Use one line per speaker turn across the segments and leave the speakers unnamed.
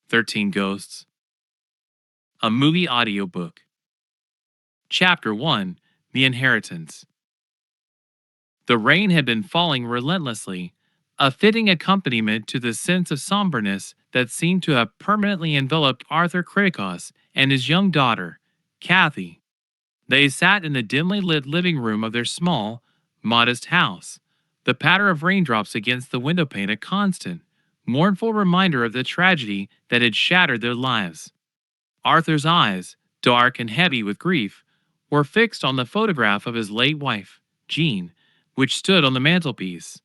13 Ghosts, a movie audiobook. Chapter 1, The Inheritance. The rain had been falling relentlessly, a fitting accompaniment to the sense of somberness that seemed to have permanently enveloped Arthur Criticos and his young daughter, Kathy. They sat in the dimly lit living room of their small, modest house, the patter of raindrops against the windowpane a constant, mournful reminder of the tragedy that had shattered their lives. Arthur's eyes, dark and heavy with grief, were fixed on the photograph of his late wife, Jean, which stood on the mantelpiece.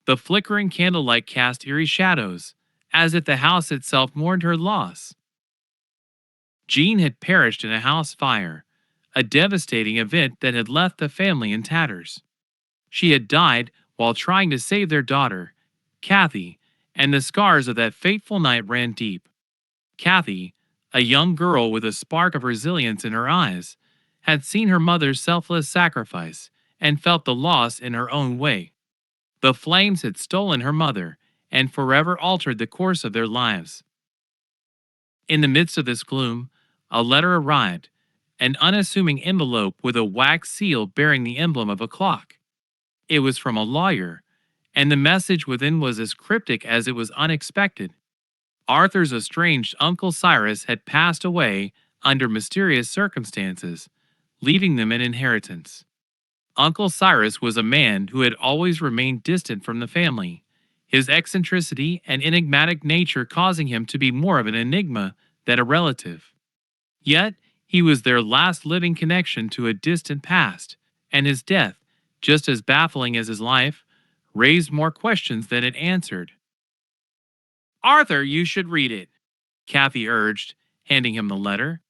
The flickering candlelight cast eerie shadows, as if the house itself mourned her loss. Jean had perished in a house fire, a devastating event that had left the family in tatters. She had died while trying to save their daughter, Kathy, and the scars of that fateful night ran deep. Kathy, a young girl with a spark of resilience in her eyes, had seen her mother's selfless sacrifice and felt the loss in her own way. The flames had stolen her mother and forever altered the course of their lives. In the midst of this gloom, a letter arrived, an unassuming envelope with a wax seal bearing the emblem of a clock. It was from a lawyer, and the message within was as cryptic as it was unexpected. Arthur's estranged Uncle Cyrus had passed away under mysterious circumstances, leaving them an inheritance. Uncle Cyrus was a man who had always remained distant from the family, his eccentricity and enigmatic nature causing him to be more of an enigma than a relative. Yet, he was their last living connection to a distant past, and his death, just as baffling as his life, raised more questions than it answered. "Arthur, you should read it," Kathy urged, handing him the letter.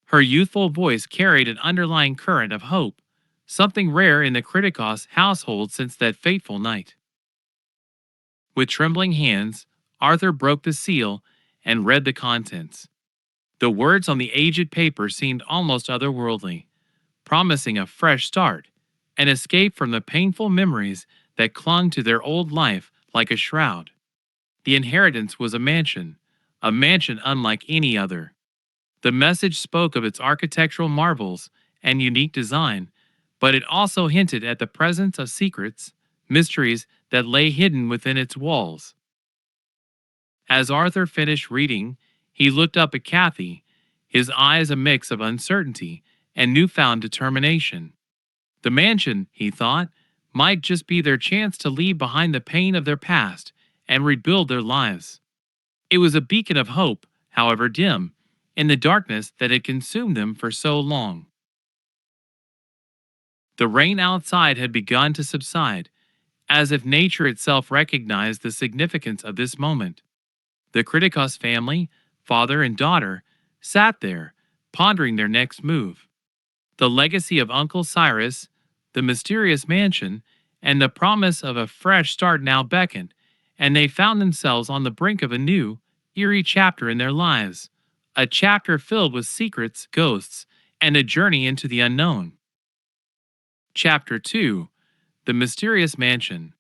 Her youthful voice carried an underlying current of hope, something rare in the Criticos household since that fateful night. With trembling hands, Arthur broke the seal and read the contents. The words on the aged paper seemed almost otherworldly, promising a fresh start, an escape from the painful memories that clung to their old life like a shroud. The inheritance was a mansion unlike any other. The message spoke of its architectural marvels and unique design, but it also hinted at the presence of secrets, mysteries that lay hidden within its walls. As Arthur finished reading, he looked up at Kathy, his eyes a mix of uncertainty and newfound determination. The mansion, he thought, might just be their chance to leave behind the pain of their past and rebuild their lives. It was a beacon of hope, however dim, in the darkness that had consumed them for so long. The rain outside had begun to subside, as if nature itself recognized the significance of this moment. The Criticos family, father and daughter, sat there, pondering their next move. The legacy of Uncle Cyrus, the mysterious mansion, and the promise of a fresh start now beckoned, and they found themselves on the brink of a new, eerie chapter in their lives, a chapter filled with secrets, ghosts, and a journey into the unknown. Chapter 2, The Mysterious Mansion.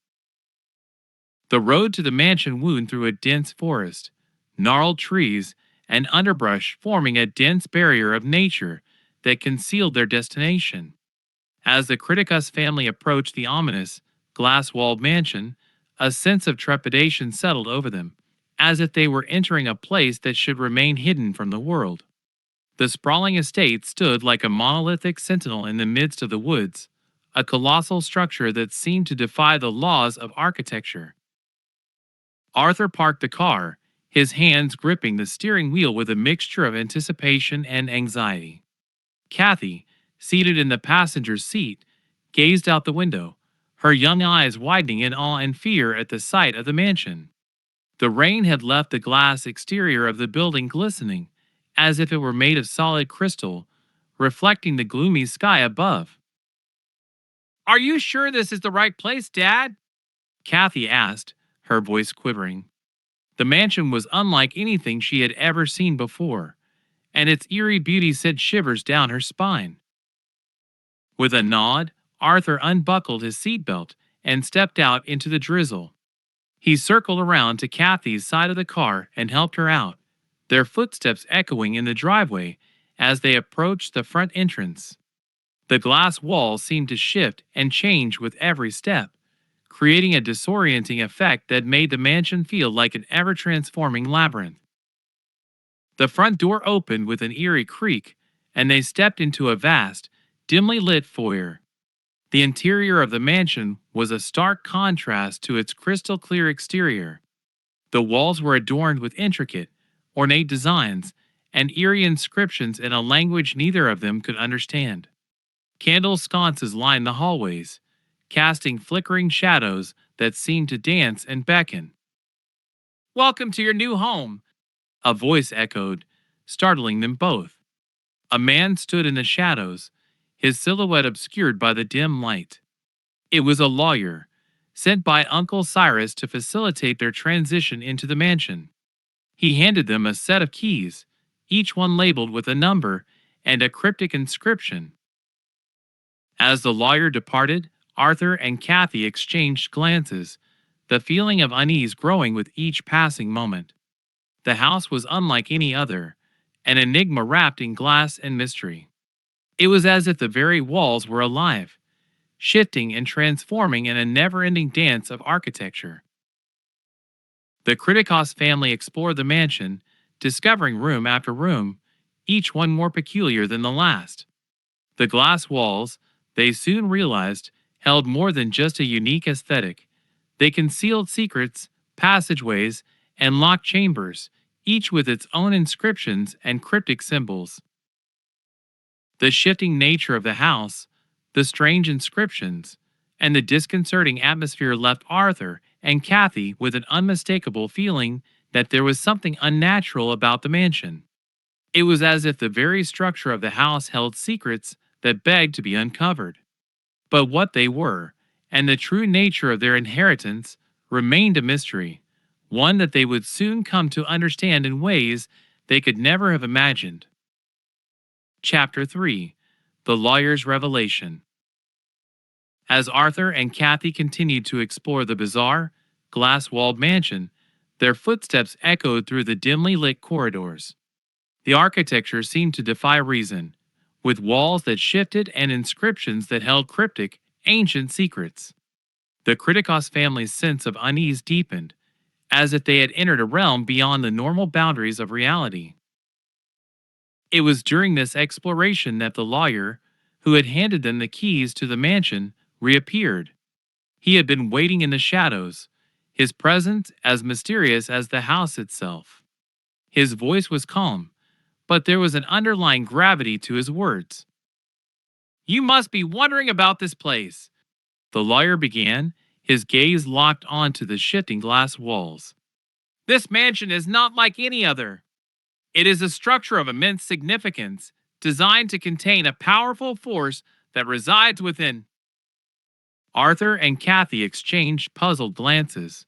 The road to the mansion wound through a dense forest, gnarled trees, and underbrush forming a dense barrier of nature that concealed their destination. As the Criticus family approached the ominous, glass-walled mansion, a sense of trepidation settled over them, as if they were entering a place that should remain hidden from the world. The sprawling estate stood like a monolithic sentinel in the midst of the woods, a colossal structure that seemed to defy the laws of architecture. Arthur parked the car, his hands gripping the steering wheel with a mixture of anticipation and anxiety. Kathy, seated in the passenger's seat, gazed out the window, her young eyes widening in awe and fear at the sight of the mansion. The rain had left the glass exterior of the building glistening, as if it were made of solid crystal, reflecting the gloomy sky above. "Are you sure this is the right place, Dad?" Kathy asked, her voice quivering. The mansion was unlike anything she had ever seen before, and its eerie beauty sent shivers down her spine. With a nod, Arthur unbuckled his seatbelt and stepped out into the drizzle. He circled around to Kathy's side of the car and helped her out, their footsteps echoing in the driveway as they approached the front entrance. The glass walls seemed to shift and change with every step, creating a disorienting effect that made the mansion feel like an ever transforming labyrinth. The front door opened with an eerie creak, and they stepped into a vast, dimly lit foyer. The interior of the mansion was a stark contrast to its crystal clear exterior. The walls were adorned with intricate, ornate designs and eerie inscriptions in a language neither of them could understand. Candle sconces lined the hallways, casting flickering shadows that seemed to dance and beckon. "Welcome to your new home," a voice echoed, startling them both. A man stood in the shadows, his silhouette obscured by the dim light. It was a lawyer, sent by Uncle Cyrus to facilitate their transition into the mansion. He handed them a set of keys, each one labeled with a number and a cryptic inscription. As the lawyer departed, Arthur and Kathy exchanged glances, the feeling of unease growing with each passing moment. The house was unlike any other, an enigma wrapped in glass and mystery. It was as if the very walls were alive, shifting and transforming in a never-ending dance of architecture. The Kritikos family explored the mansion, discovering room after room, each one more peculiar than the last. The glass walls, they soon realized, held more than just a unique aesthetic. They concealed secrets, passageways, and locked chambers, each with its own inscriptions and cryptic symbols. The shifting nature of the house, the strange inscriptions, and the disconcerting atmosphere left Arthur and Kathy with an unmistakable feeling that there was something unnatural about the mansion. It was as if the very structure of the house held secrets that begged to be uncovered. But what they were, and the true nature of their inheritance, remained a mystery, one that they would soon come to understand in ways they could never have imagined. Chapter 3: The Lawyer's Revelation. As Arthur and Kathy continued to explore the bizarre, glass-walled mansion, their footsteps echoed through the dimly lit corridors. The architecture seemed to defy reason, with walls that shifted and inscriptions that held cryptic, ancient secrets. The Kritikos family's sense of unease deepened, as if they had entered a realm beyond the normal boundaries of reality. It was during this exploration that the lawyer, who had handed them the keys to the mansion, reappeared. He had been waiting in the shadows, his presence as mysterious as the house itself. His voice was calm, but there was an underlying gravity to his words. "You must be wondering about this place," the lawyer began, his gaze locked onto the shifting glass walls. "This mansion is not like any other. It is a structure of immense significance, designed to contain a powerful force that resides within." Arthur and Kathy exchanged puzzled glances.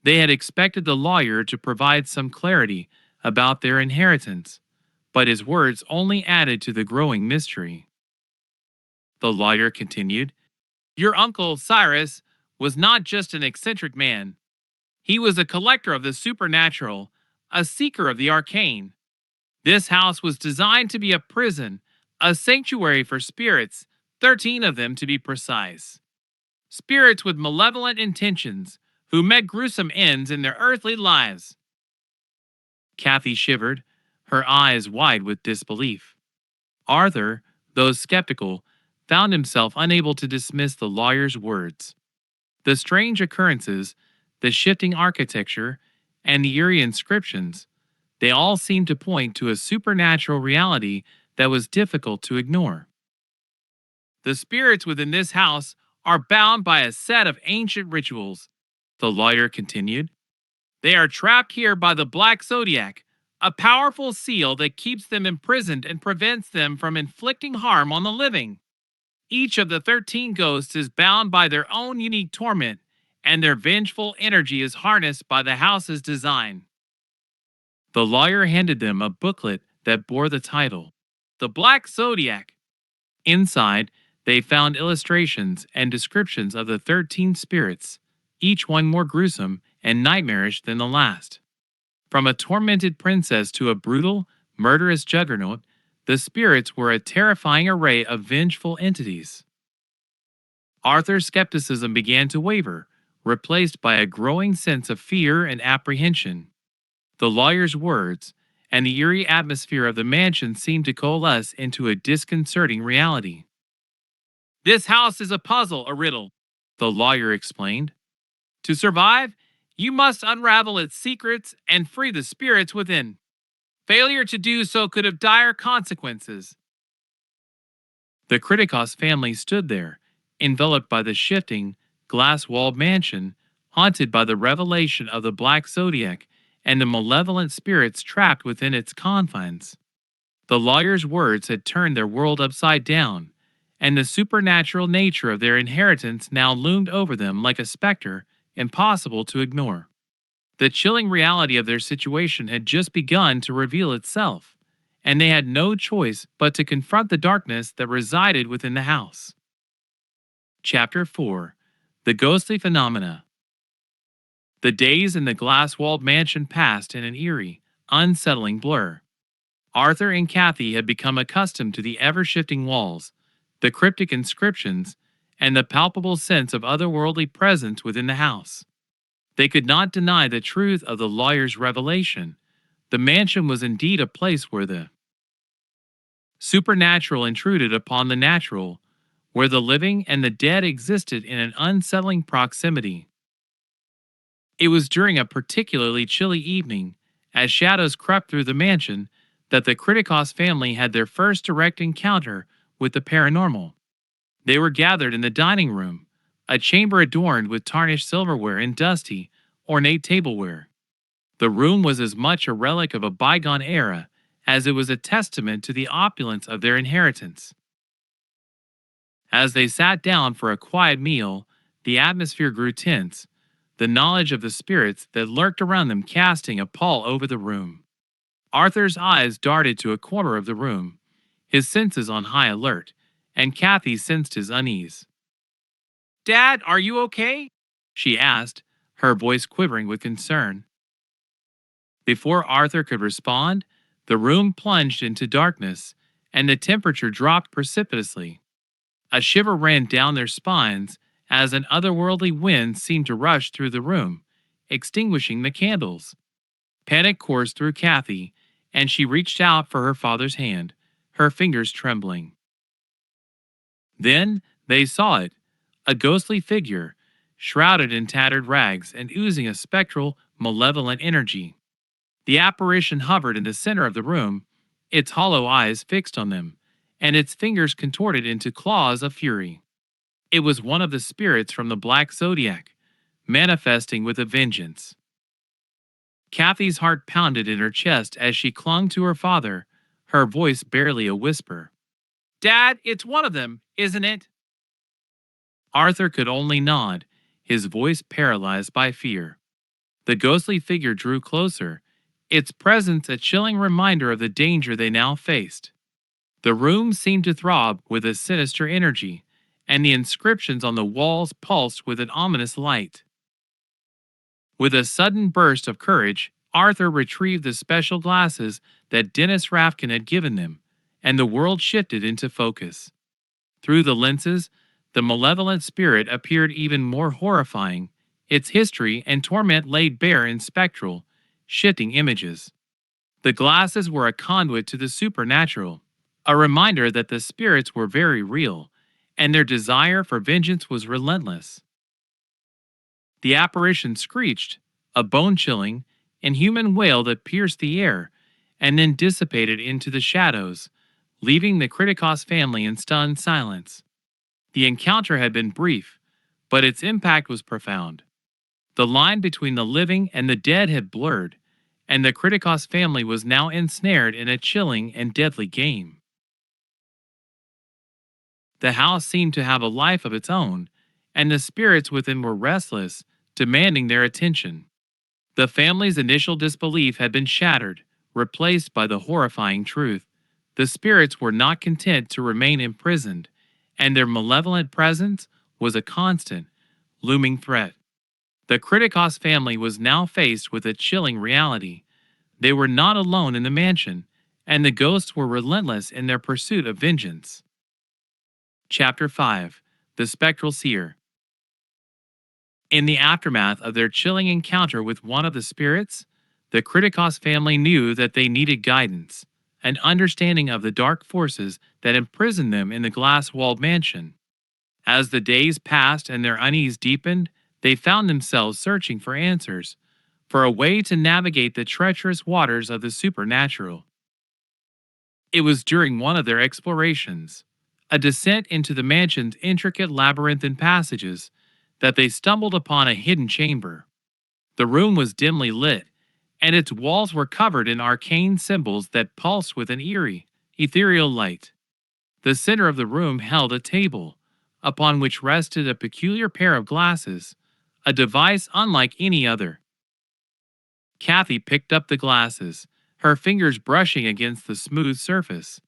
They had expected the lawyer to provide some clarity about their inheritance, but his words only added to the growing mystery. The lawyer continued, "Your uncle, Cyrus, was not just an eccentric man. He was a collector of the supernatural, a seeker of the arcane. This house was designed to be a prison, a sanctuary for spirits, 13 of them to be precise. Spirits with malevolent intentions, who met gruesome ends in their earthly lives." Kathy shivered, her eyes wide with disbelief. Arthur, though skeptical, found himself unable to dismiss the lawyer's words. The strange occurrences, the shifting architecture, and the eerie inscriptions, they all seemed to point to a supernatural reality that was difficult to ignore. "The spirits within this house are bound by a set of ancient rituals," the lawyer continued. "They are trapped here by the Black Zodiac, a powerful seal that keeps them imprisoned and prevents them from inflicting harm on the living. Each of the 13 ghosts is bound by their own unique torment, and their vengeful energy is harnessed by the house's design." The lawyer handed them a booklet that bore the title, "The Black Zodiac." Inside, they found illustrations and descriptions of the 13 spirits, each one more gruesome and nightmarish than the last. From a tormented princess to a brutal, murderous juggernaut, the spirits were a terrifying array of vengeful entities. Arthur's skepticism began to waver, replaced by a growing sense of fear and apprehension. The lawyer's words and the eerie atmosphere of the mansion seemed to coalesce into a disconcerting reality. This house is a puzzle, a riddle, the lawyer explained. To survive, you must unravel its secrets and free the spirits within. Failure to do so could have dire consequences. The Kritikos family stood there, enveloped by the shifting, glass-walled mansion, haunted by the revelation of the Black Zodiac and the malevolent spirits trapped within its confines. The lawyer's words had turned their world upside down, and the supernatural nature of their inheritance now loomed over them like a specter, impossible to ignore. The chilling reality of their situation had just begun to reveal itself, and they had no choice but to confront the darkness that resided within the house. Chapter 4: The Ghostly Phenomena. The days in the glass-walled mansion passed in an eerie, unsettling blur. Arthur and Kathy had become accustomed to the ever-shifting walls, the cryptic inscriptions, and the palpable sense of otherworldly presence within the house. They could not deny the truth of the lawyer's revelation. The mansion was indeed a place where the supernatural intruded upon the natural, where the living and the dead existed in an unsettling proximity. It was during a particularly chilly evening, as shadows crept through the mansion, that the Kritikos family had their first direct encounter with the paranormal. They were gathered in the dining room, a chamber adorned with tarnished silverware and dusty, ornate tableware. The room was as much a relic of a bygone era as it was a testament to the opulence of their inheritance. As they sat down for a quiet meal, the atmosphere grew tense, the knowledge of the spirits that lurked around them casting a pall over the room. Arthur's eyes darted to a corner of the room, his senses on high alert, and Kathy sensed his unease. "Dad, are you okay?" she asked, her voice quivering with concern. Before Arthur could respond, the room plunged into darkness, and the temperature dropped precipitously. A shiver ran down their spines as an otherworldly wind seemed to rush through the room, extinguishing the candles. Panic coursed through Kathy, and she reached out for her father's hand, her fingers trembling. Then they saw it, a ghostly figure, shrouded in tattered rags and oozing a spectral, malevolent energy. The apparition hovered in the center of the room, its hollow eyes fixed on them, and its fingers contorted into claws of fury. It was one of the spirits from the Black Zodiac, manifesting with a vengeance. Kathy's heart pounded in her chest as she clung to her father, her voice barely a whisper. "Dad, it's one of them, isn't it?" Arthur could only nod, his voice paralyzed by fear. The ghostly figure drew closer, its presence a chilling reminder of the danger they now faced. The room seemed to throb with a sinister energy, and the inscriptions on the walls pulsed with an ominous light. With a sudden burst of courage, Arthur retrieved the special glasses that Dennis Rafkin had given them, and the world shifted into focus. Through the lenses, the malevolent spirit appeared even more horrifying, its history and torment laid bare in spectral, shifting images. The glasses were a conduit to the supernatural, a reminder that the spirits were very real, and their desire for vengeance was relentless. The apparition screeched, a bone-chilling, inhuman wail that pierced the air, and then dissipated into the shadows, leaving the Kritikos family in stunned silence. The encounter had been brief, but its impact was profound. The line between the living and the dead had blurred, and the Kritikos family was now ensnared in a chilling and deadly game. The house seemed to have a life of its own, and the spirits within were restless, demanding their attention. The family's initial disbelief had been shattered, replaced by the horrifying truth. The spirits were not content to remain imprisoned, and their malevolent presence was a constant, looming threat. The Kritikos family was now faced with a chilling reality. They were not alone in the mansion, and the ghosts were relentless in their pursuit of vengeance. Chapter 5. The Spectral Seer. In the aftermath of their chilling encounter with one of the spirits, the Kritikos family knew that they needed guidance, an understanding of the dark forces that imprisoned them in the glass-walled mansion. As the days passed and their unease deepened, they found themselves searching for answers, for a way to navigate the treacherous waters of the supernatural. It was during one of their explorations, a descent into the mansion's intricate labyrinthine passages, that they stumbled upon a hidden chamber. The room was dimly lit, and its walls were covered in arcane symbols that pulsed with an eerie, ethereal light. The center of the room held a table, upon which rested a peculiar pair of glasses, a device unlike any other. Kathy picked up the glasses, her fingers brushing against the smooth surface.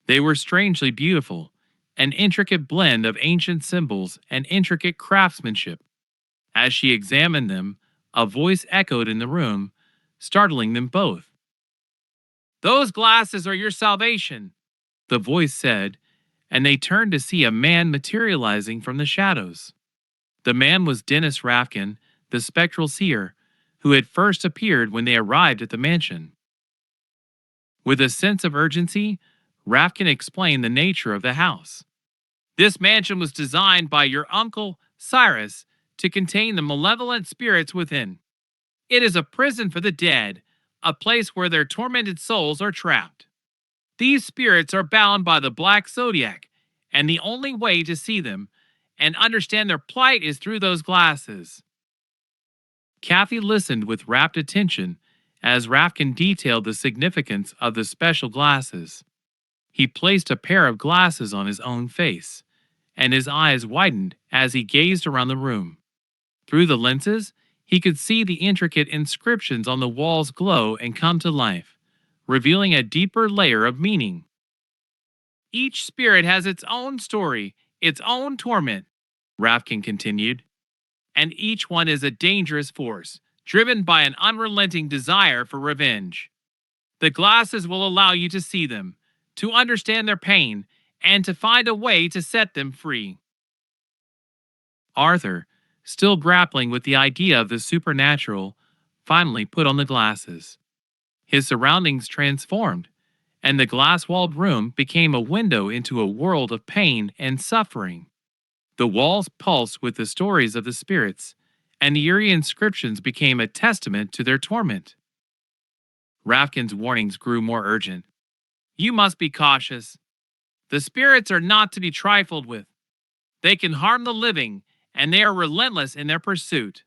They were strangely beautiful, an intricate blend of ancient symbols and intricate craftsmanship. As she examined them, a voice echoed in the room, startling them both. "Those glasses are your salvation," the voice said, and they turned to see a man materializing from the shadows. The man was Dennis Rafkin, the spectral seer, who had first appeared when they arrived at the mansion. With a sense of urgency, Rafkin explained the nature of the house. "This mansion was designed by your uncle, Cyrus, to contain the malevolent spirits within. It is a prison for the dead, a place where their tormented souls are trapped. These spirits are bound by the Black Zodiac, and the only way to see them and understand their plight is through those glasses." Kathy listened with rapt attention as Rafkin detailed the significance of the special glasses. He placed a pair of glasses on his own face, and his eyes widened as he gazed around the room. Through the lenses, he could see the intricate inscriptions on the walls glow and come to life, revealing a deeper layer of meaning. "Each spirit has its own story, its own torment," Rafkin continued, "and each one is a dangerous force, driven by an unrelenting desire for revenge. The glasses will allow you to see them, to understand their pain, and to find a way to set them free." Arthur, still grappling with the idea of the supernatural, finally put on the glasses. His surroundings transformed, and the glass-walled room became a window into a world of pain and suffering. The walls pulsed with the stories of the spirits, and the eerie inscriptions became a testament to their torment. Rafkin's warnings grew more urgent. "You must be cautious. The spirits are not to be trifled with. They can harm the living, and they are relentless in their pursuit.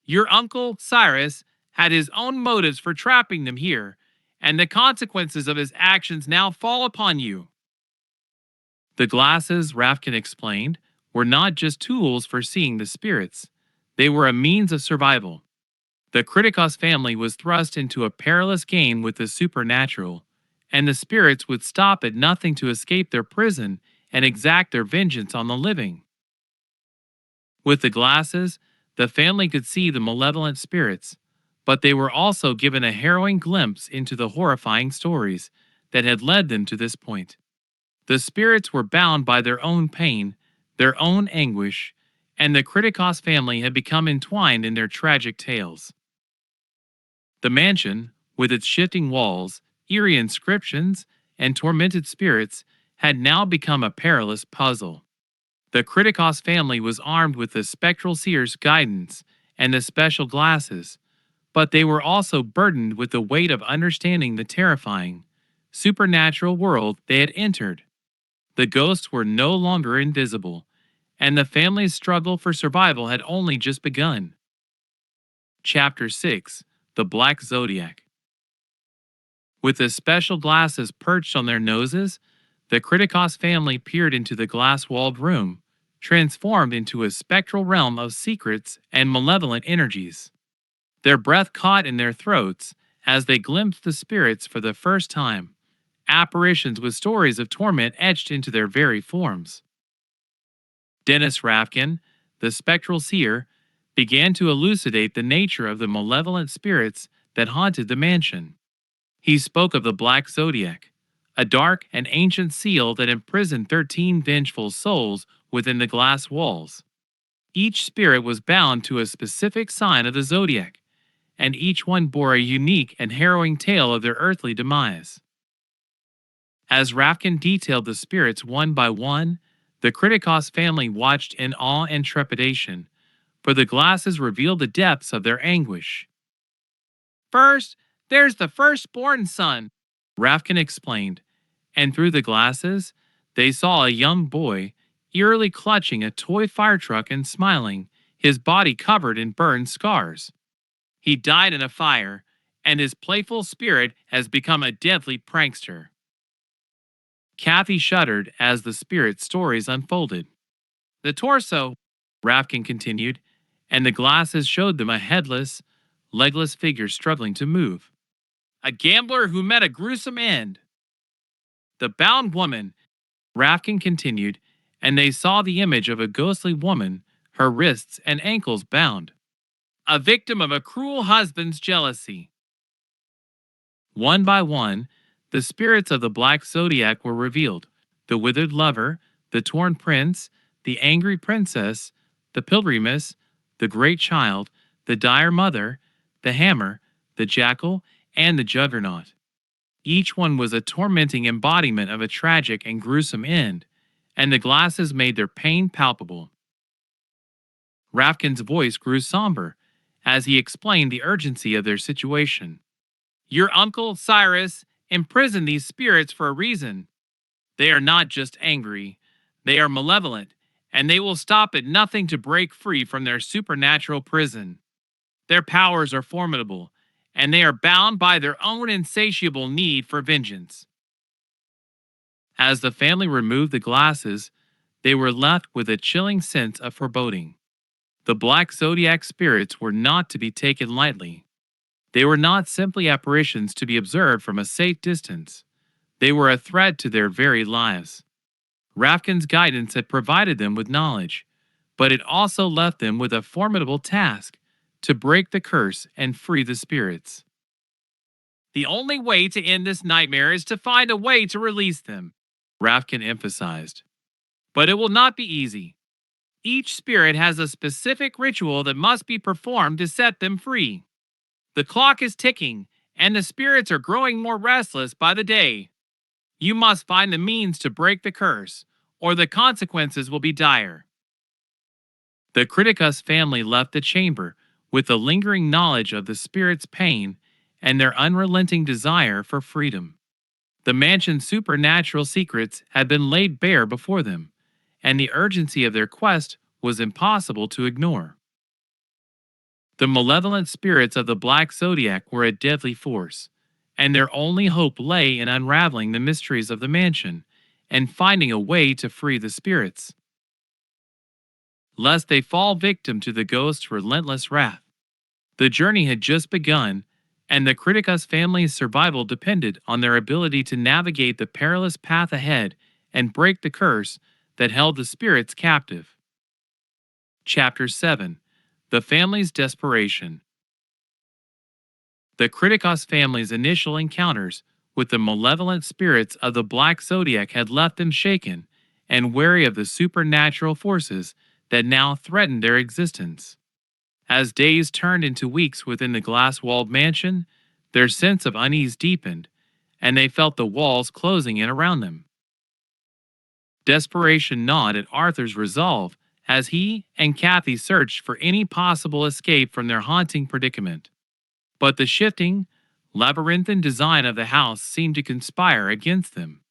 Your uncle, Cyrus, had his own motives for trapping them here, and the consequences of his actions now fall upon you." The glasses, Rafkin explained, were not just tools for seeing the spirits. They were a means of survival. The Kritikos family was thrust into a perilous game with the supernatural, and the spirits would stop at nothing to escape their prison and exact their vengeance on the living. With the glasses, the family could see the malevolent spirits, but they were also given a harrowing glimpse into the horrifying stories that had led them to this point. The spirits were bound by their own pain, their own anguish, and the Kritikos family had become entwined in their tragic tales. The mansion, with its shifting walls, eerie inscriptions, and tormented spirits, had now become a perilous puzzle. The Kritikos family was armed with the spectral seer's guidance and the special glasses, but they were also burdened with the weight of understanding the terrifying, supernatural world they had entered. The ghosts were no longer invisible, and the family's struggle for survival had only just begun. Chapter 6. The Black Zodiac. With the special glasses perched on their noses, the Kritikos family peered into the glass-walled room, transformed into a spectral realm of secrets and malevolent energies. Their breath caught in their throats as they glimpsed the spirits for the first time, apparitions with stories of torment etched into their very forms. Dennis Rafkin, the spectral seer, began to elucidate the nature of the malevolent spirits that haunted the mansion. He spoke of the Black Zodiac, a dark and ancient seal that imprisoned 13 vengeful souls within the glass walls. Each spirit was bound to a specific sign of the zodiac, and each one bore a unique and harrowing tale of their earthly demise. As Rafkin detailed the spirits one by one, the Kritikos family watched in awe and trepidation, for the glasses revealed the depths of their anguish. First, there's the firstborn son, Rafkin explained, and through the glasses, they saw a young boy eerily clutching a toy fire truck and smiling, his body covered in burned scars. He died in a fire, and his playful spirit has become a deadly prankster. Kathy shuddered as the spirit stories unfolded. The torso, Rafkin continued, and the glasses showed them a headless, legless figure struggling to move. A gambler who met a gruesome end. The bound woman, Rafkin continued, and they saw the image of a ghostly woman, her wrists and ankles bound. A victim of a cruel husband's jealousy. One by one, the spirits of the Black Zodiac were revealed: the withered lover, the torn prince, the angry princess, the pilgrimess, the great child, the dire mother, the hammer, the jackal, and the juggernaut. Each one was a tormenting embodiment of a tragic and gruesome end, and the glasses made their pain palpable. Rafkin's voice grew somber as he explained the urgency of their situation. Your uncle, Cyrus, imprisoned these spirits for a reason. They are not just angry, they are malevolent, and they will stop at nothing to break free from their supernatural prison. Their powers are formidable, and they are bound by their own insatiable need for vengeance. As the family removed the glasses, they were left with a chilling sense of foreboding. The Black Zodiac spirits were not to be taken lightly. They were not simply apparitions to be observed from a safe distance. They were a threat to their very lives. Rafkin's guidance had provided them with knowledge, but it also left them with a formidable task: to break the curse and free the spirits. The only way to end this nightmare is to find a way to release them, Rafkin emphasized. But it will not be easy. Each spirit has a specific ritual that must be performed to set them free. The clock is ticking, and the spirits are growing more restless by the day. You must find the means to break the curse, or the consequences will be dire. The Kritikos family left the chamber with the lingering knowledge of the spirit's pain and their unrelenting desire for freedom. The mansion's supernatural secrets had been laid bare before them, and the urgency of their quest was impossible to ignore. The malevolent spirits of the Black Zodiac were a deadly force, and their only hope lay in unraveling the mysteries of the mansion and finding a way to free the spirits, lest they fall victim to the ghost's relentless wrath. The journey had just begun, and the Kritikos family's survival depended on their ability to navigate the perilous path ahead and break the curse that held the spirits captive. Chapter 7: The Family's Desperation. The Kritikos family's initial encounters with the malevolent spirits of the Black Zodiac had left them shaken and wary of the supernatural forces that now threatened their existence. As days turned into weeks within the glass-walled mansion, their sense of unease deepened, and they felt the walls closing in around them. Desperation gnawed at Arthur's resolve as he and Kathy searched for any possible escape from their haunting predicament. But the shifting, labyrinthine design of the house seemed to conspire against them.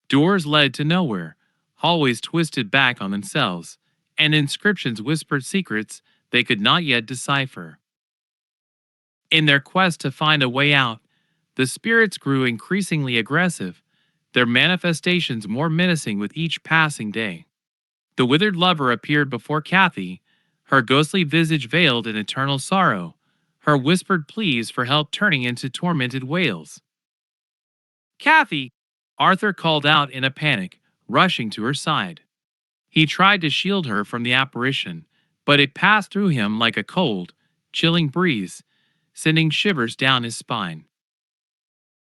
Doors led to nowhere, hallways twisted back on themselves, and inscriptions whispered secrets they could not yet decipher. In their quest to find a way out, the spirits grew increasingly aggressive, their manifestations more menacing with each passing day. The withered lover appeared before Kathy, her ghostly visage veiled in eternal sorrow, her whispered pleas for help turning into tormented wails. Kathy! Arthur called out in a panic, rushing to her side. He tried to shield her from the apparition, but it passed through him like a cold, chilling breeze, sending shivers down his spine.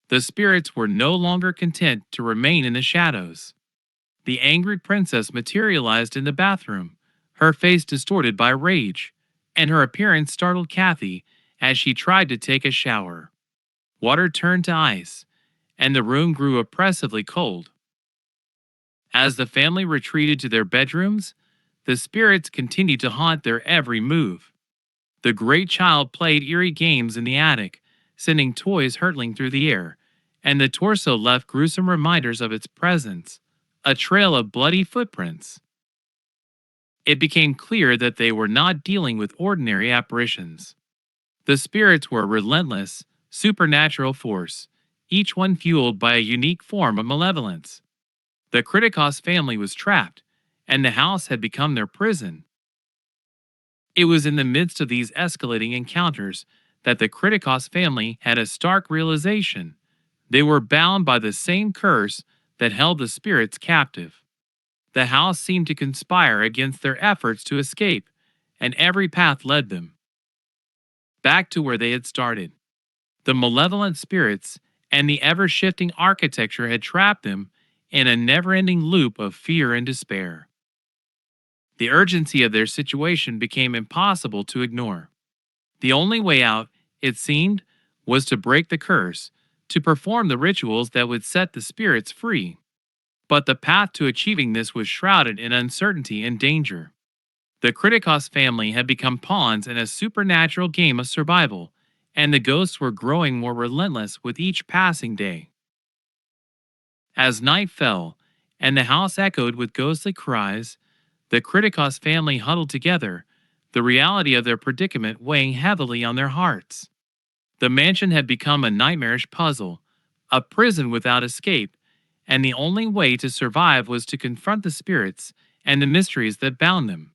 The spirits were no longer content to remain in the shadows. The angry princess materialized in the bathroom, her face distorted by rage, and her appearance startled Kathy as she tried to take a shower. Water turned to ice, and the room grew oppressively cold. As the family retreated to their bedrooms, the spirits continued to haunt their every move. The great child played eerie games in the attic, sending toys hurtling through the air, and the torso left gruesome reminders of its presence, a trail of bloody footprints. It became clear that they were not dealing with ordinary apparitions. The spirits were a relentless, supernatural force, each one fueled by a unique form of malevolence. The Kritikos family was trapped, and the house had become their prison. It was in the midst of these escalating encounters that the Kritikos family had a stark realization. They were bound by the same curse that held the spirits captive. The house seemed to conspire against their efforts to escape, and every path led them back to where they had started. The malevolent spirits and the ever shifting architecture had trapped them in a never ending loop of fear and despair. The urgency of their situation became impossible to ignore. The only way out, it seemed, was to break the curse, to perform the rituals that would set the spirits free. But the path to achieving this was shrouded in uncertainty and danger. The Kritikos family had become pawns in a supernatural game of survival, and the ghosts were growing more relentless with each passing day. As night fell, and the house echoed with ghostly cries, the Kritikos family huddled together, the reality of their predicament weighing heavily on their hearts. The mansion had become a nightmarish puzzle, a prison without escape, and the only way to survive was to confront the spirits and the mysteries that bound them.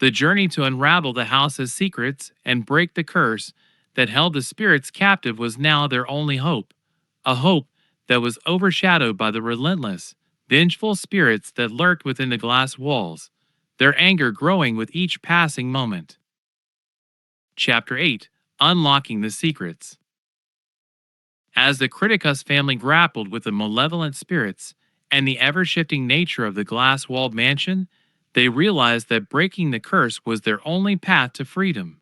The journey to unravel the house's secrets and break the curse that held the spirits captive was now their only hope, a hope that was overshadowed by the relentless, vengeful spirits that lurked within the glass walls, their anger growing with each passing moment. Chapter 8: Unlocking the Secrets. As the Kritikos family grappled with the malevolent spirits and the ever-shifting nature of the glass-walled mansion, they realized that breaking the curse was their only path to freedom.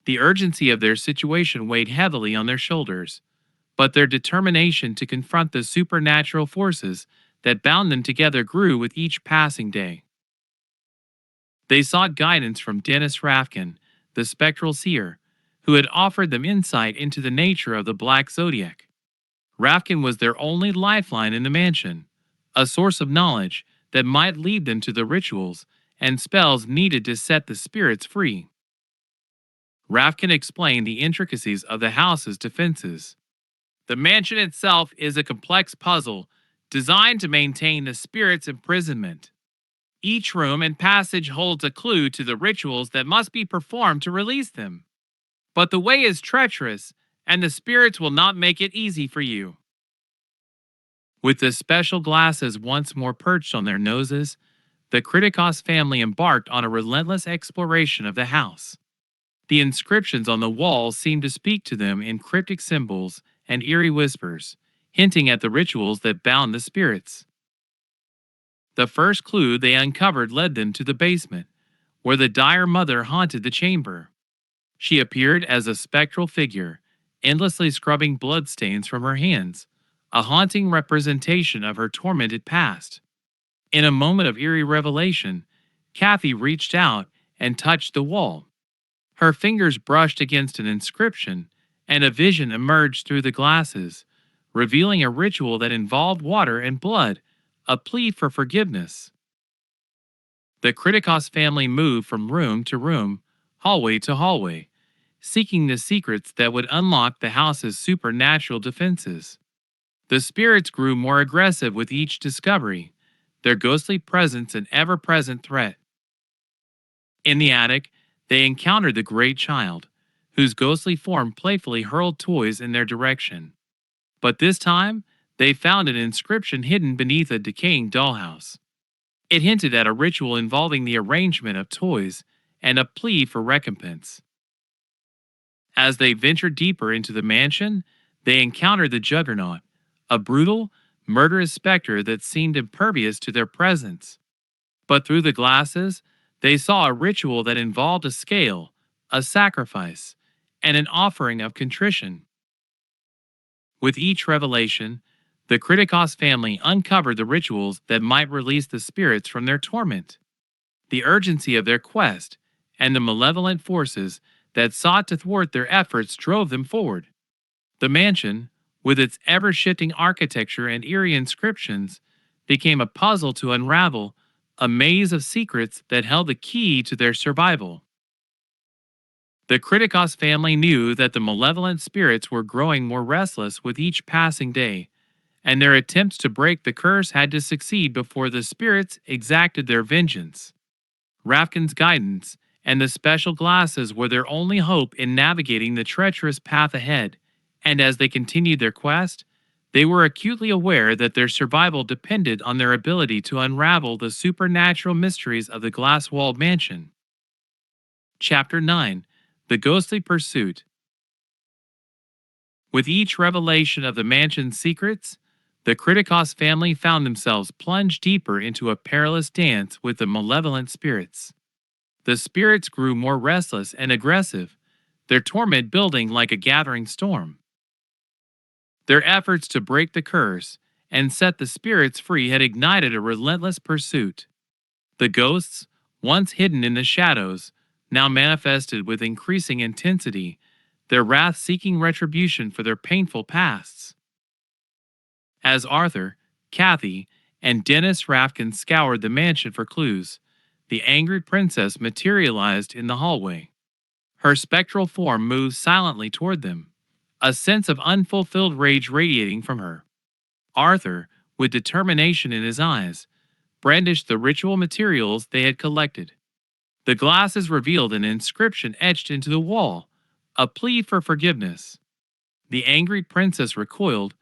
The urgency of their situation weighed heavily on their shoulders, but their determination to confront the supernatural forces that bound them together grew with each passing day. They sought guidance from Dennis Rafkin, the spectral seer, who had offered them insight into the nature of the Black Zodiac. Rafkin was their only lifeline in the mansion, a source of knowledge that might lead them to the rituals and spells needed to set the spirits free. Rafkin explained the intricacies of the house's defenses. The mansion itself is a complex puzzle designed to maintain the spirit's imprisonment. Each room and passage holds a clue to the rituals that must be performed to release them. But the way is treacherous, and the spirits will not make it easy for you. With the special glasses once more perched on their noses, the Kritikos family embarked on a relentless exploration of the house. The inscriptions on the walls seemed to speak to them in cryptic symbols and eerie whispers, hinting at the rituals that bound the spirits. The first clue they uncovered led them to the basement, where the dire mother haunted the chamber. She appeared as a spectral figure, endlessly scrubbing bloodstains from her hands, a haunting representation of her tormented past. In a moment of eerie revelation, Kathy reached out and touched the wall. Her fingers brushed against an inscription, and a vision emerged through the glasses, revealing a ritual that involved water and blood, a plea for forgiveness. The Kritikos family moved from room to room, hallway to hallway, seeking the secrets that would unlock the house's supernatural defenses. The spirits grew more aggressive with each discovery, their ghostly presence an ever-present threat. In the attic, they encountered the great child, whose ghostly form playfully hurled toys in their direction. But this time, they found an inscription hidden beneath a decaying dollhouse. It hinted at a ritual involving the arrangement of toys and a plea for recompense. As they ventured deeper into the mansion, they encountered the Juggernaut, a brutal, murderous specter that seemed impervious to their presence. But through the glasses, they saw a ritual that involved a scale, a sacrifice, and an offering of contrition. With each revelation, the Kritikos family uncovered the rituals that might release the spirits from their torment. The urgency of their quest and the malevolent forces that sought to thwart their efforts drove them forward. The mansion, with its ever shifting architecture and eerie inscriptions, became a puzzle to unravel, a maze of secrets that held the key to their survival. The Kritikos family knew that the malevolent spirits were growing more restless with each passing day, and their attempts to break the curse had to succeed before the spirits exacted their vengeance. Rafkin's guidance and the special glasses were their only hope in navigating the treacherous path ahead, and as they continued their quest, they were acutely aware that their survival depended on their ability to unravel the supernatural mysteries of the glass-walled mansion. Chapter 9: The Ghostly Pursuit. With each revelation of the mansion's secrets, the Kritikos family found themselves plunged deeper into a perilous dance with the malevolent spirits. The spirits grew more restless and aggressive, their torment building like a gathering storm. Their efforts to break the curse and set the spirits free had ignited a relentless pursuit. The ghosts, once hidden in the shadows, now manifested with increasing intensity, their wrath seeking retribution for their painful pasts. As Arthur, Kathy, and Dennis Rafkin scoured the mansion for clues, the angered princess materialized in the hallway. Her spectral form moved silently toward them, a sense of unfulfilled rage radiating from her. Arthur, with determination in his eyes, brandished the ritual materials they had collected. The glasses revealed an inscription etched into the wall, a plea for forgiveness. The angry princess recoiled,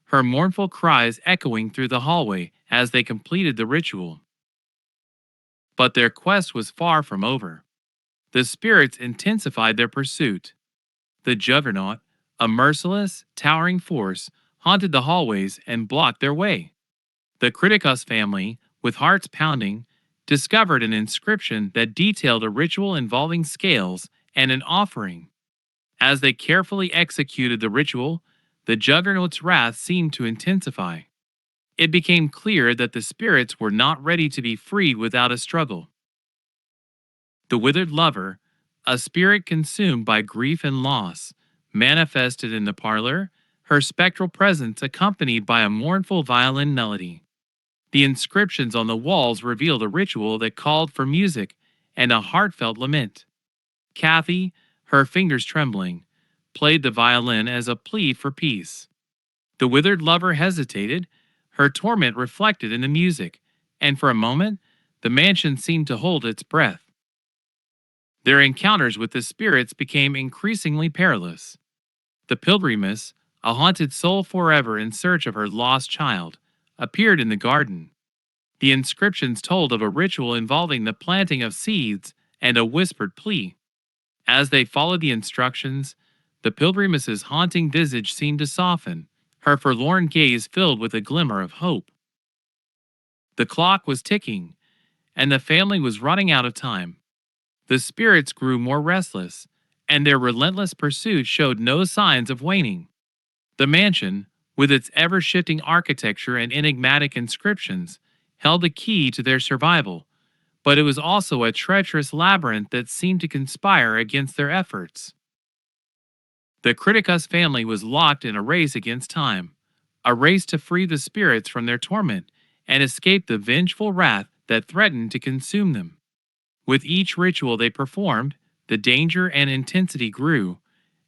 her mournful cries echoing through the hallway as they completed the ritual. But their quest was far from over. The spirits intensified their pursuit. The Juggernaut, a merciless, towering force, haunted the hallways and blocked their way. The Kritikos family, with hearts pounding, discovered an inscription that detailed a ritual involving scales and an offering. As they carefully executed the ritual, the Juggernaut's wrath seemed to intensify. It became clear that the spirits were not ready to be freed without a struggle. The withered lover, a spirit consumed by grief and loss, manifested in the parlor, her spectral presence accompanied by a mournful violin melody. The inscriptions on the walls revealed a ritual that called for music and a heartfelt lament. Kathy, her fingers trembling, played the violin as a plea for peace. The withered lover hesitated, her torment reflected in the music, and for a moment, the mansion seemed to hold its breath. Their encounters with the spirits became increasingly perilous. The pilgrimess, a haunted soul forever in search of her lost child, appeared in the garden. The inscriptions told of a ritual involving the planting of seeds and a whispered plea. As they followed the instructions, the pilgrimess's haunting visage seemed to soften, her forlorn gaze filled with a glimmer of hope. The clock was ticking, and the family was running out of time. The spirits grew more restless, and their relentless pursuit showed no signs of waning. The mansion, with its ever-shifting architecture and enigmatic inscriptions, held the key to their survival, but it was also a treacherous labyrinth that seemed to conspire against their efforts. The Kritikos family was locked in a race against time, a race to free the spirits from their torment and escape the vengeful wrath that threatened to consume them. With each ritual they performed, the danger and intensity grew,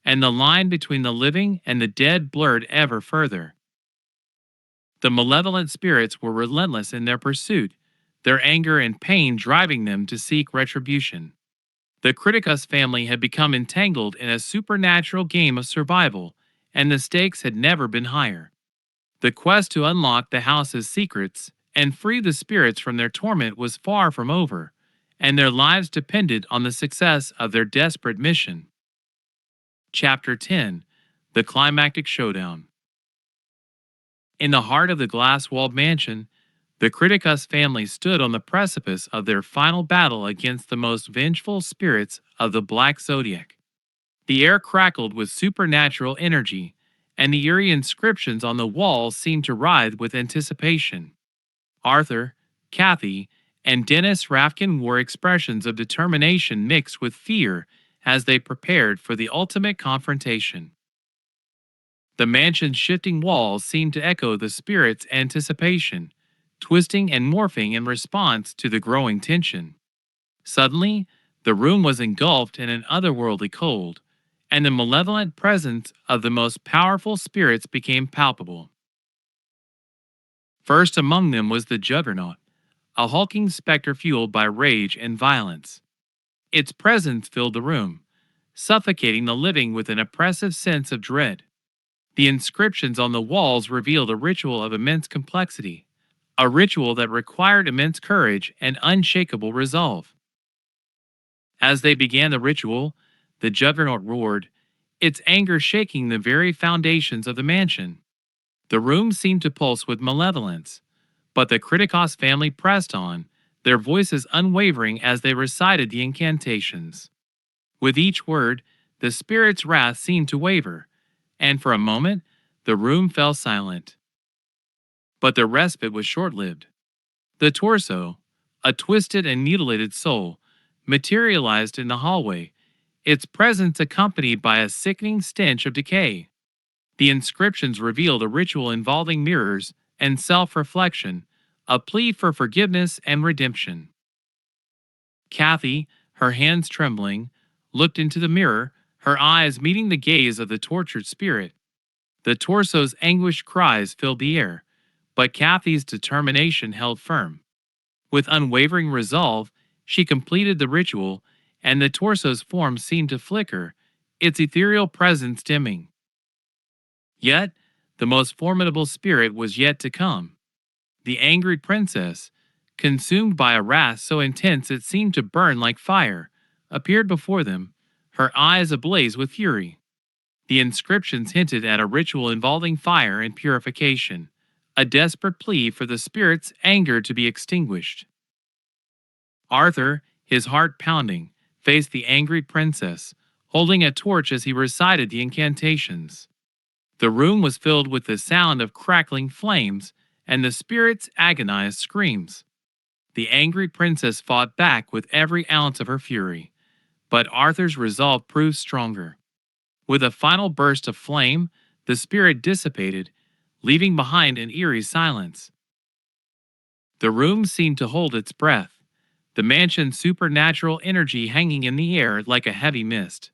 and the line between the living and the dead blurred ever further. The malevolent spirits were relentless in their pursuit, their anger and pain driving them to seek retribution. The Kritikos family had become entangled in a supernatural game of survival, and the stakes had never been higher. The quest to unlock the house's secrets and free the spirits from their torment was far from over, and their lives depended on the success of their desperate mission. Chapter 10: The Climactic Showdown. In the heart of the glass-walled mansion, the Criticus family stood on the precipice of their final battle against the most vengeful spirits of the Black Zodiac. The air crackled with supernatural energy, and the eerie inscriptions on the walls seemed to writhe with anticipation. Arthur, Kathy, and Dennis Rafkin wore expressions of determination mixed with fear as they prepared for the ultimate confrontation. The mansion's shifting walls seemed to echo the spirit's anticipation, twisting and morphing in response to the growing tension. Suddenly, the room was engulfed in an otherworldly cold, and the malevolent presence of the most powerful spirits became palpable. First among them was the Juggernaut, a hulking specter fueled by rage and violence. Its presence filled the room, suffocating the living with an oppressive sense of dread. The inscriptions on the walls revealed a ritual of immense complexity, a ritual that required immense courage and unshakable resolve. As they began the ritual, the Juggernaut roared, its anger shaking the very foundations of the mansion. The room seemed to pulse with malevolence, but the Criticos family pressed on, their voices unwavering as they recited the incantations. With each word, the spirit's wrath seemed to waver, and for a moment, the room fell silent. But the respite was short-lived. The torso, a twisted and mutilated soul, materialized in the hallway, its presence accompanied by a sickening stench of decay. The inscriptions revealed a ritual involving mirrors and self-reflection, a plea for forgiveness and redemption. Kathy, her hands trembling, looked into the mirror, her eyes meeting the gaze of the tortured spirit. The torso's anguished cries filled the air, but Kathy's determination held firm. With unwavering resolve, she completed the ritual, and the torso's form seemed to flicker, its ethereal presence dimming. Yet, the most formidable spirit was yet to come. The angry princess, consumed by a wrath so intense it seemed to burn like fire, appeared before them, her eyes ablaze with fury. The inscriptions hinted at a ritual involving fire and purification, a desperate plea for the spirit's anger to be extinguished. Arthur, his heart pounding, faced the angry princess, holding a torch as he recited the incantations. The room was filled with the sound of crackling flames and the spirit's agonized screams. The angry princess fought back with every ounce of her fury, but Arthur's resolve proved stronger. With a final burst of flame, the spirit dissipated, leaving behind an eerie silence. The room seemed to hold its breath, the mansion's supernatural energy hanging in the air like a heavy mist.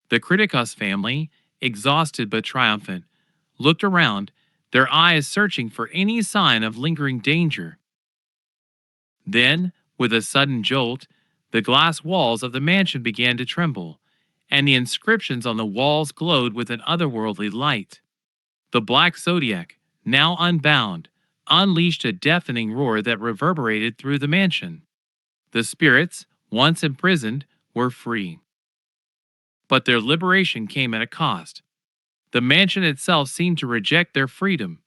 The Criticus family, exhausted but triumphant, looked around, their eyes searching for any sign of lingering danger. Then, with a sudden jolt, the glass walls of the mansion began to tremble, and the inscriptions on the walls glowed with an otherworldly light. The Black Zodiac, now unbound, unleashed a deafening roar that reverberated through the mansion. The spirits, once imprisoned, were free. But their liberation came at a cost. The mansion itself seemed to reject their freedom,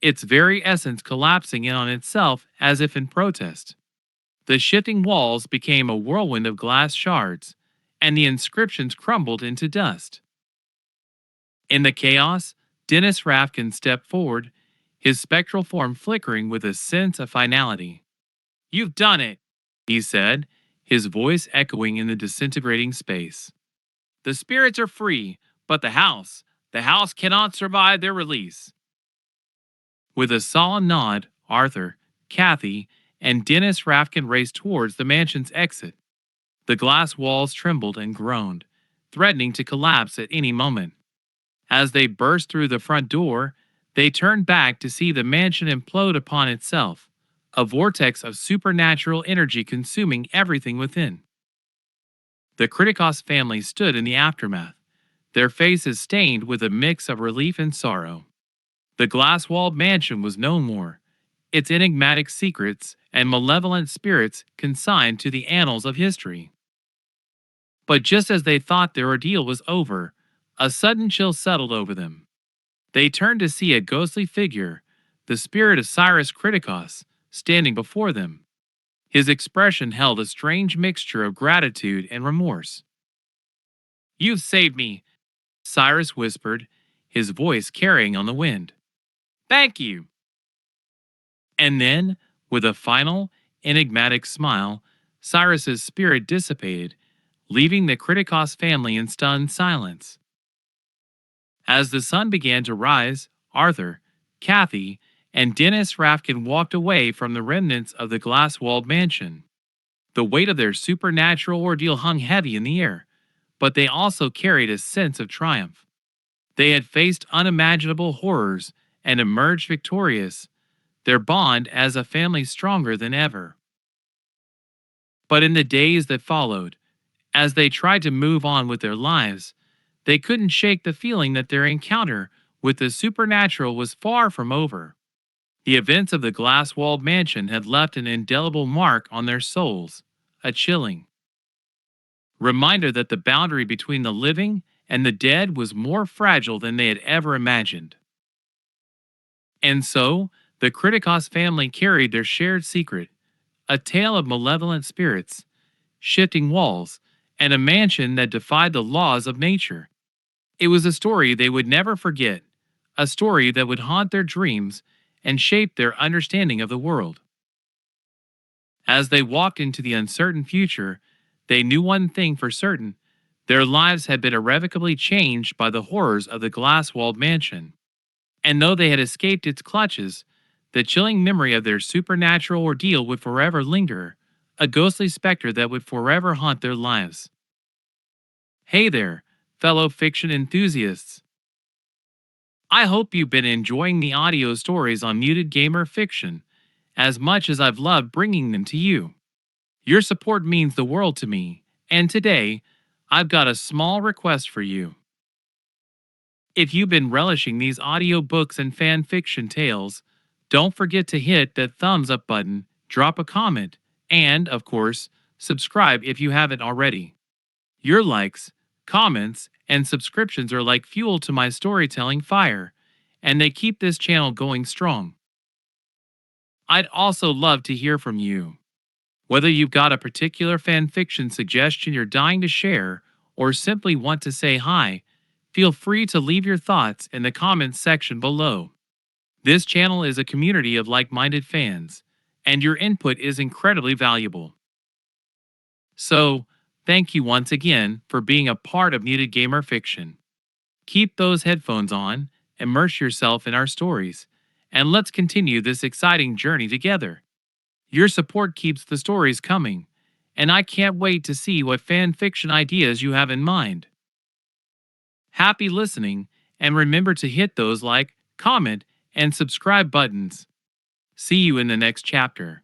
its very essence collapsing in on itself as if in protest. The shifting walls became a whirlwind of glass shards, and the inscriptions crumbled into dust. In the chaos, Dennis Rafkin stepped forward, his spectral form flickering with a sense of finality. "You've done it," he said, his voice echoing in the disintegrating space. "The spirits are free, but the house cannot survive their release." With a solemn nod, Arthur, Kathy, and Dennis Rafkin raced towards the mansion's exit. The glass walls trembled and groaned, threatening to collapse at any moment. As they burst through the front door, they turned back to see the mansion implode upon itself, a vortex of supernatural energy consuming everything within. The Criticos family stood in the aftermath, their faces stained with a mix of relief and sorrow. The glass-walled mansion was no more, its enigmatic secrets and malevolent spirits consigned to the annals of history. But just as they thought their ordeal was over, A sudden chill settled over them. They turned to see a ghostly figure, the spirit of Cyrus Criticus, standing before them. His expression held a strange mixture of gratitude and remorse. "You've saved me," Cyrus whispered, his voice carrying on the wind. "Thank you." And then, with a final, enigmatic smile, Cyrus's spirit dissipated, leaving the Criticus family in stunned silence. As the sun began to rise, Arthur, Kathy, and Dennis Rafkin walked away from the remnants of the glass-walled mansion. The weight of their supernatural ordeal hung heavy in the air, but they also carried a sense of triumph. They had faced unimaginable horrors and emerged victorious, their bond as a family stronger than ever. But in the days that followed, as they tried to move on with their lives, they couldn't shake the feeling that their encounter with the supernatural was far from over. The events of the glass walled mansion had left an indelible mark on their souls, a chilling reminder that the boundary between the living and the dead was more fragile than they had ever imagined. And so, the Criticus family carried their shared secret, a tale of malevolent spirits, shifting walls, and a mansion that defied the laws of nature. It was a story they would never forget, a story that would haunt their dreams and shape their understanding of the world. As they walked into the uncertain future, they knew one thing for certain: their lives had been irrevocably changed by the horrors of the glass walled mansion. And though they had escaped its clutches, the chilling memory of their supernatural ordeal would forever linger, a ghostly specter that would forever haunt their lives. Hey there, fellow fiction enthusiasts. I hope you've been enjoying the audio stories on Muted Gamer Fiction as much as I've loved bringing them to you. Your support means the world to me, and today, I've got a small request for you. If you've been relishing these audiobooks and fan fiction tales, don't forget to hit that thumbs up button, drop a comment, and, of course, subscribe if you haven't already. Your likes, comments, and subscriptions are like fuel to my storytelling fire, and they keep this channel going strong. I'd also love to hear from you. Whether you've got a particular fan fiction suggestion you're dying to share, or simply want to say hi, feel free to leave your thoughts in the comments section below. This channel is a community of like-minded fans, and your input is incredibly valuable. So, thank you once again for being a part of Muted Gamer Fiction. Keep those headphones on, immerse yourself in our stories, and let's continue this exciting journey together. Your support keeps the stories coming, and I can't wait to see what fan fiction ideas you have in mind. Happy listening, and remember to hit those like, comment, and subscribe buttons. See you in the next chapter.